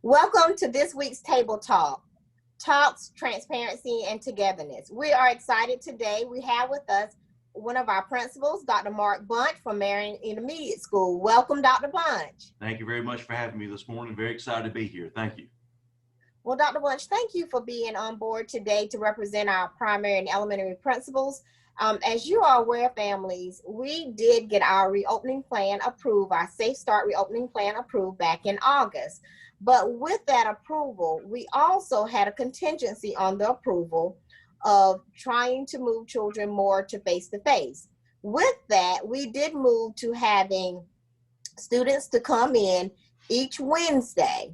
Welcome to this week's Table Talk, Talks, Transparency, and Togetherness. We are excited today. We have with us one of our principals, Dr. Mark Bunch from Marion Intermediate School. Welcome, Dr. Bunch. Thank you very much for having me this morning. Very excited to be here. Thank you. Well, Dr. Bunch, thank you for being on board today to represent our primary and elementary principals. As you are aware, families, we did get our reopening plan approved, our Safe Start reopening plan approved back in August. But with that approval, we also had a contingency on the approval of trying to move children more to face-to-face. With that, we did move to having students to come in each Wednesday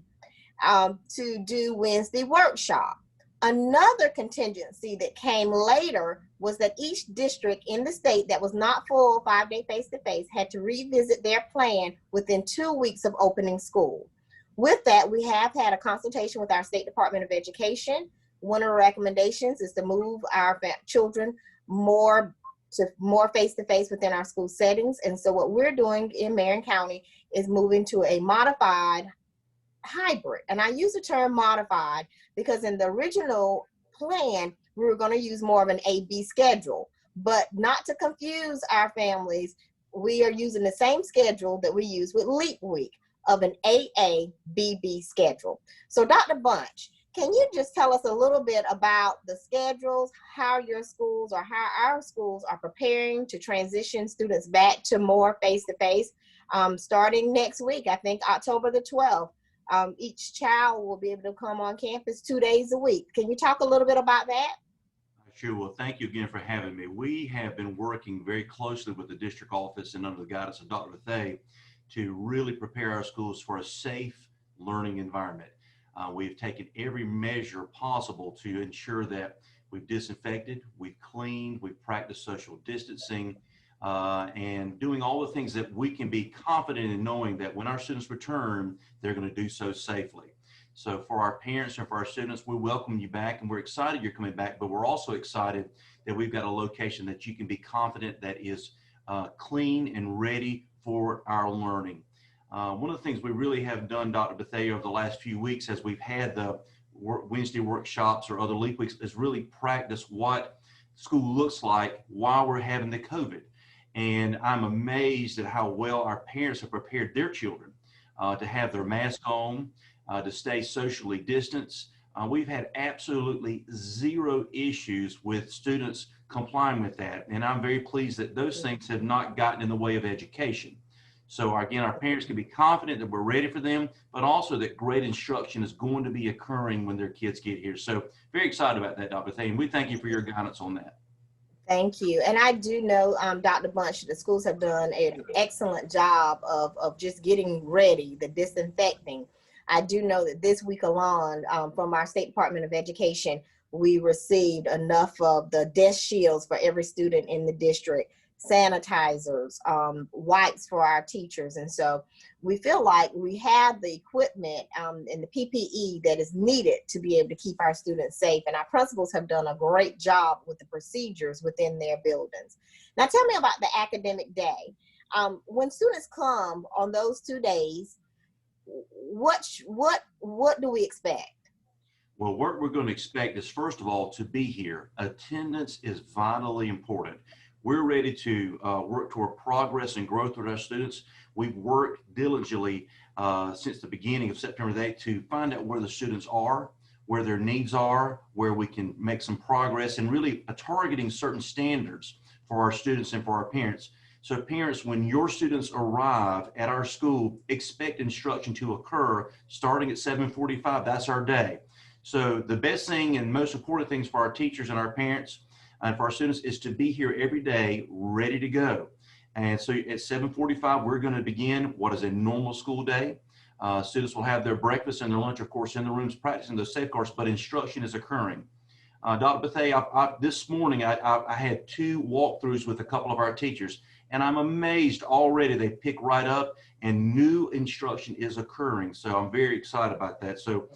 to do Wednesday workshop. Another contingency that came later was that each district in the state that was not full 5-day face-to-face had to revisit their plan within 2 weeks of opening school. With that, we have had a consultation with our State Department of Education. One of the recommendations is to move our children more face-to-face within our school settings. And so what we're doing in Marion County is moving to a modified hybrid. And I use the term modified because in the original plan, we were going to use more of an A-B schedule. But not to confuse our families, we are using the same schedule that we use with Leap Week, of an AA-BB schedule. So Dr. Bunch, can you just tell us a little bit about the schedules, how your schools or how our schools are preparing to transition students back to more face-to-face starting next week, I think October the 12th. Each child will be able to come on campus 2 days a week. Can you talk a little bit about that? Sure. Well, thank you again for having me. We have been working very closely with the district office and under the guidance of Dr. Bethea to really prepare our schools for a safe learning environment. We've taken every measure possible to ensure that we've disinfected, we've cleaned, we've practiced social distancing, and doing all the things that we can be confident in knowing that when our students return, they're going to do so safely. So for our parents and for our students, we welcome you back and we're excited you're coming back, but we're also excited that we've got a location that you can be confident that is clean and ready for our learning. One of the things we really have done, Dr. Bethea, over the last few weeks as we've had the Wednesday workshops or other Leap Weeks is really practice what school looks like while we're having the COVID. And I'm amazed at how well our parents have prepared their children to have their mask on, to stay socially distanced. We've had absolutely zero issues with students complying with that. And I'm very pleased that those things have not gotten in the way of education. So again, our parents can be confident that we're ready for them, but also that great instruction is going to be occurring when their kids get here. So very excited about that, Dr. Bethea, and we thank you for your guidance on that. Thank you. And I do know, Dr. Bunch, the schools have done an excellent job of just getting ready, the disinfecting. I do know that this week alone, from our State Department of Education, we received enough of the desk shields for every student in the district, sanitizers, wipes for our teachers. And so we feel like we have the equipment and the PPE that is needed to be able to keep our students safe. And our principals have done a great job with the procedures within their buildings. Now tell me about the academic day. When students come on those 2 days, what do we expect? Well, what we're going to expect is, first of all, to be here. Attendance is vitally important. We're ready to work toward progress and growth with our students. We've worked diligently since the beginning of September 8th to find out where the students are, where their needs are, where we can make some progress, and really targeting certain standards for our students and for our parents. So parents, when your students arrive at our school, expect instruction to occur starting at 7:45. That's our day. So the best thing and most important things for our teachers and our parents and for our students is to be here every day ready to go. And so at 7:45, we're going to begin what is a normal school day. Students will have their breakfast and their lunch, of course, in the rooms practicing those safeguards, but instruction is occurring. Dr. Bethea, this morning I had 2 walkthroughs with a couple of our teachers, and I'm amazed already they pick right up and new instruction is occurring. So I'm very excited about that. So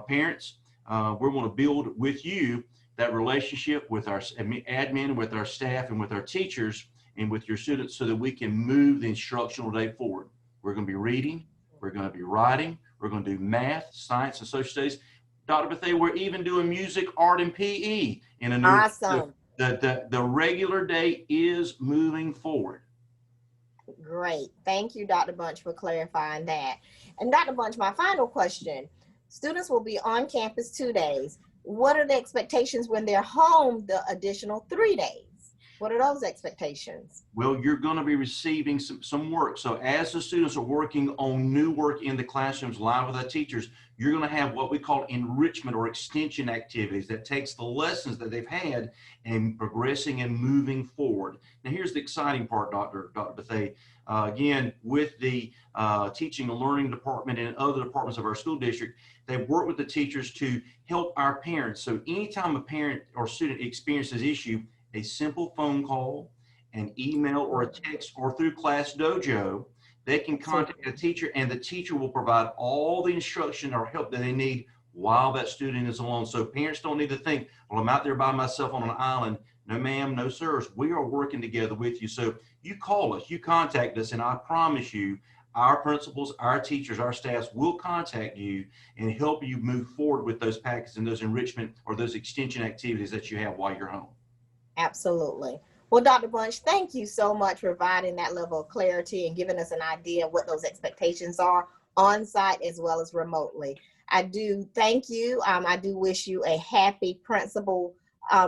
parents, we're going to build with you that relationship with our admin, with our staff, and with our teachers, and with your students so that we can move the instructional day forward. We're going to be reading, we're going to be writing, We're going to do math, science, and social studies. Dr. Bethea, we're even doing music, art, and PE in a new. Awesome. The regular day is moving forward. Great. Thank you, Dr. Bunch, for clarifying that. And Dr. Bunch, my final question. Students will be on campus 2 days. What are the expectations when they're home the additional 3 days? What are those expectations? Well, you're going to be receiving some work. So as the students are working on new work in the classrooms live with our teachers, you're going to have what we call enrichment or extension activities that takes the lessons that they've had and progressing and moving forward. Now, here's the exciting part, Dr. Bethea. Again, with the teaching and learning department and other departments of our school district, they've worked with the teachers to help our parents. So anytime a parent or student experiences issue, a simple phone call, an email, or a text, or through Class Dojo, they can contact a teacher, and the teacher will provide all the instruction or help that they need while that student is alone. So parents don't need to think, well, I'm out there by myself on an island. No, ma'am, no, sirs. We are working together with you. So you call us, you contact us, and I promise you, our principals, our teachers, our staffs will contact you and help you move forward with those packages and those enrichment or those extension activities that you have while you're home. Absolutely. Well, Dr. Bunch, thank you so much for providing that level of clarity and giving us an idea of what those expectations are on site as well as remotely. I do thank you. I do wish you a happy principal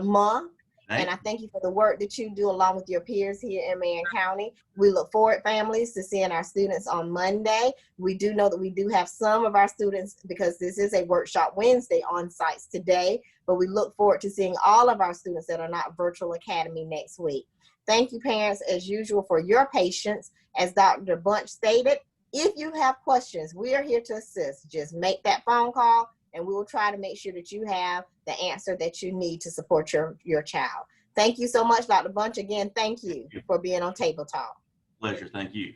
month. And I thank you for the work that you do along with your peers here in Marion County. We look forward, families, to seeing our students on Monday. We do know that we do have some of our students, because this is a workshop Wednesday, on sites today, but we look forward to seeing all of our students that are not virtual academy next week. Thank you, parents, as usual, for your patience. As Dr. Bunch stated, if you have questions, we are here to assist. Just make that phone call, and we will try to make sure that you have the answer that you need to support your child. Thank you so much, Dr. Bunch. Again, thank you for being on Table Talk. Pleasure. Thank you.